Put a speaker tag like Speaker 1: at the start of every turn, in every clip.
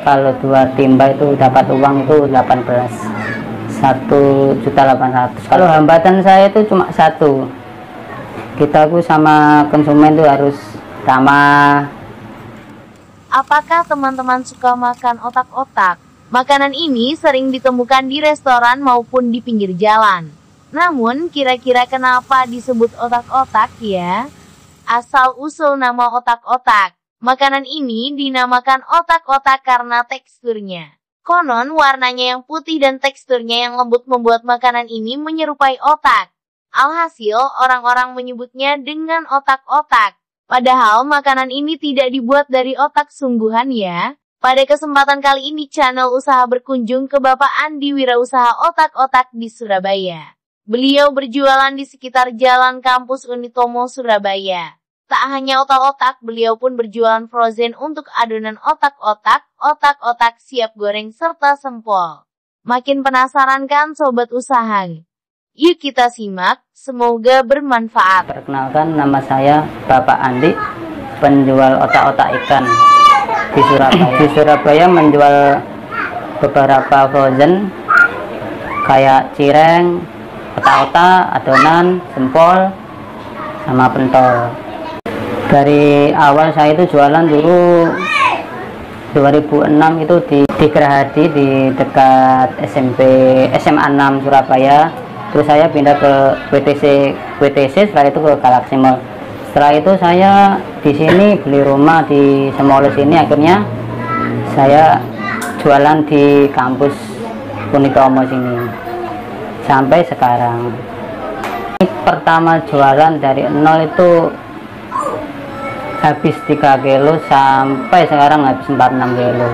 Speaker 1: Kalau 2 timba itu dapat uang itu 18, 1.800.000. Kalau hambatan saya itu cuma satu, kita sama konsumen itu harus ramah.
Speaker 2: Apakah teman-teman suka makan otak-otak? Makanan ini sering ditemukan di restoran maupun di pinggir jalan. Namun, kira-kira kenapa disebut otak-otak ya? Asal-usul nama otak-otak. Makanan ini dinamakan otak-otak karena teksturnya. Konon, warnanya yang putih dan teksturnya yang lembut membuat makanan ini menyerupai otak. Alhasil, orang-orang menyebutnya dengan otak-otak. Padahal, makanan ini tidak dibuat dari otak sungguhan ya. Pada kesempatan kali ini channel usaha berkunjung ke Bapak Andi Wirausaha Otak-Otak di Surabaya. Beliau berjualan di sekitar Jalan Kampus Unitomo, Surabaya. Tak hanya otak-otak, beliau pun berjualan frozen untuk adonan otak-otak, otak-otak siap goreng serta sempol. Makin penasaran kan sobat usaha? Yuk kita simak, semoga bermanfaat.
Speaker 1: Perkenalkan, nama saya Bapak Andi, penjual otak-otak ikan di Surabaya. Di Surabaya menjual beberapa frozen kayak cireng, otak-otak, adonan, sempol, sama pentol. Dari awal saya itu jualan dulu 2006 itu di Gerahadi di dekat SMA 6 Surabaya. Terus saya pindah ke WTC, setelah itu ke Galaxy Mall. Setelah itu saya di sini beli rumah di Semoles ini, akhirnya saya jualan di kampus Unitomo sini sampai sekarang. Pertama jualan dari nol itu habis 3 kilo sampai sekarang habis 46 kilo.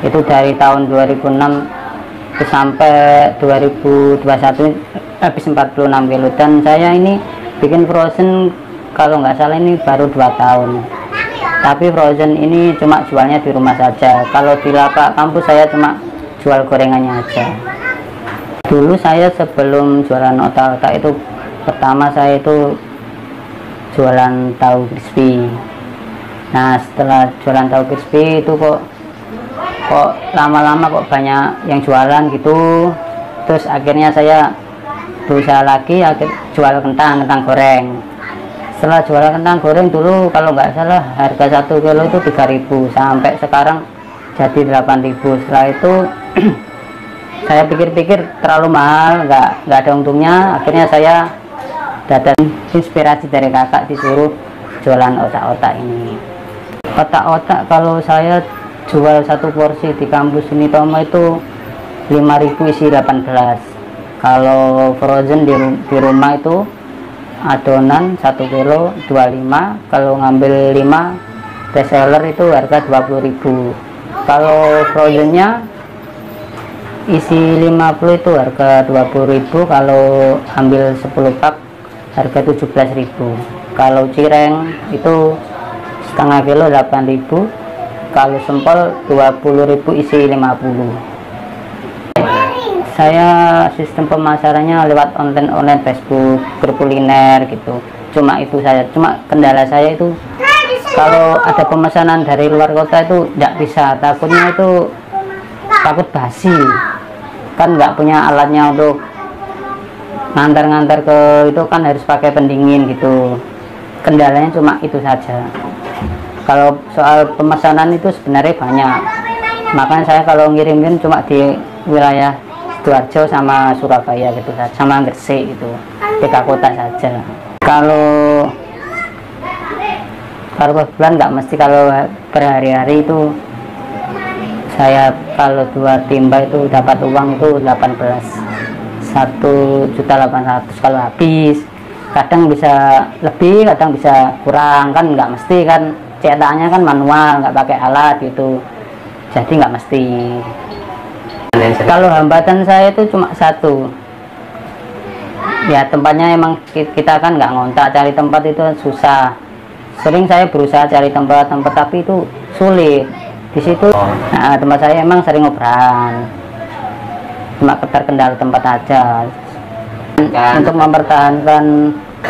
Speaker 1: Itu dari tahun 2006 sampai 2021 habis 46 kilo. Dan saya ini bikin frozen kalau nggak salah ini baru 2 tahun. Tapi frozen ini cuma jualnya di rumah saja. Kalau di lapak kampus saya cuma jual gorengannya aja. Dulu saya sebelum jualan otak-otak itu, pertama saya itu jualan tahu crispy. Nah, setelah jualan tahu crispy itu kok lama-lama kok banyak yang jualan gitu. Terus akhirnya saya berusaha lagi, jual kentang goreng. Setelah jual kentang goreng dulu kalau nggak salah harga 1 kilo itu 3.000, sampai sekarang jadi 8.000. Setelah itu saya pikir-pikir terlalu mahal, nggak ada untungnya. Akhirnya saya dapat inspirasi dari kakak, disuruh jualan otak-otak ini. Otak-otak kalau saya jual satu porsi di kampus Unitomo itu 5.000 isi 18. Kalau frozen di rumah itu adonan 1 kilo 25. Kalau ngambil 5 reseller itu harga 20.000. Kalau frozennya isi 50 itu harga 20.000. Kalau ambil 10 pak harga 17.000. Kalau cireng itu setengah kilo 8.000. Kalau sempol 20.000 isi 50. Saya sistem pemasarannya lewat online Facebook, grup kuliner gitu. Cuma itu saya. Cuma kendala saya itu kalau ada pemesanan dari luar kota itu tidak bisa. Takutnya itu takut basi. Kan nggak punya alatnya untuk ngantar-ngantar ke itu, kan harus pakai pendingin gitu. Kendalanya cuma itu saja. Kalau soal pemesanan itu sebenarnya banyak. Makanya saya kalau ngirim cuma di wilayah Sidoarjo sama Surabaya gitu saja, sama Gresik gitu, 3 kota saja. Kalau per bulan nggak mesti, kalau per hari-hari itu saya kalau 2 timba itu dapat uang itu 18, 1.800.000 kalau habis. Kadang bisa lebih, kadang bisa kurang, kan nggak mesti kan. Cetaknya kan manual, nggak pakai alat gitu, jadi nggak mesti. Kalau hambatan saya itu cuma satu, ya tempatnya emang kita kan nggak ngontak, cari tempat itu susah. Sering saya berusaha cari tempat tapi itu sulit di situ. Nah, tempat saya emang sering ngobrol, cuma terkendala tempat aja. Untuk mempertahankan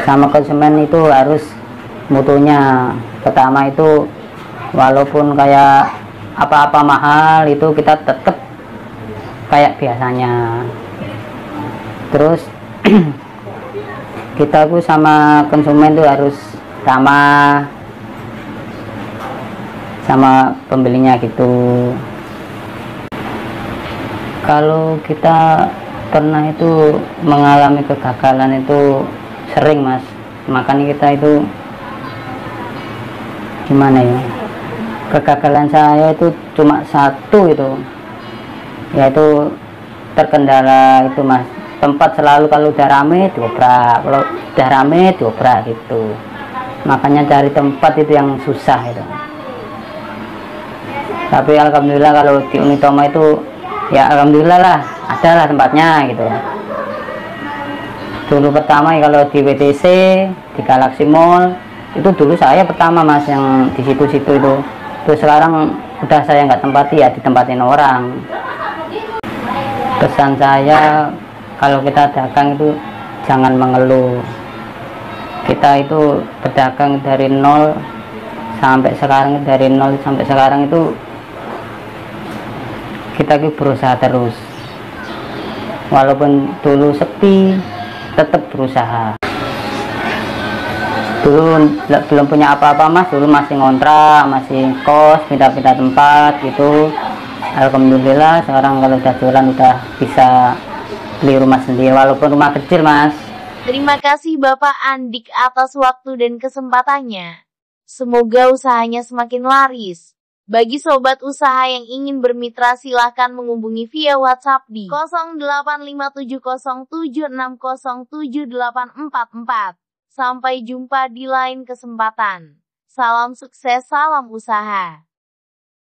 Speaker 1: sama konsumen itu harus mutunya. Pertama itu walaupun kayak apa-apa mahal itu kita tetap kayak biasanya. Terus kita tuh sama konsumen tuh harus ramah sama pembelinya gitu. Kalau kita pernah itu mengalami kegagalan itu sering mas, makanya kita itu gimana ya, kegagalan saya itu cuma satu itu, yaitu terkendala itu mas, tempat selalu kalau udah rame diobrak, kalau udah rame diobrak gitu, makanya cari tempat itu yang susah itu. Tapi alhamdulillah kalau di Unitoma itu ya alhamdulillah lah, ada lah tempatnya gitu. Dulu pertama ya kalau di WTC, di Galaxy Mall itu dulu saya pertama mas yang di situ-situ itu. Terus sekarang udah saya nggak tempati ya, ditempatin orang. Pesan saya kalau kita dagang itu jangan mengeluh. Kita itu berdagang dari nol sampai sekarang, dari nol sampai sekarang itu kita berusaha terus. Walaupun dulu sepi, tetap berusaha. Dulu belum punya apa-apa mas, dulu masih ngontrak, masih kos, pindah-pindah tempat gitu. Alhamdulillah sekarang kalau udah jualan udah bisa beli rumah sendiri, walaupun rumah kecil mas.
Speaker 2: Terima kasih Bapak Andik atas waktu dan kesempatannya. Semoga usahanya semakin laris. Bagi sobat usaha yang ingin bermitra silahkan menghubungi via WhatsApp di 085707607844. Sampai jumpa di lain kesempatan. Salam sukses, salam usaha.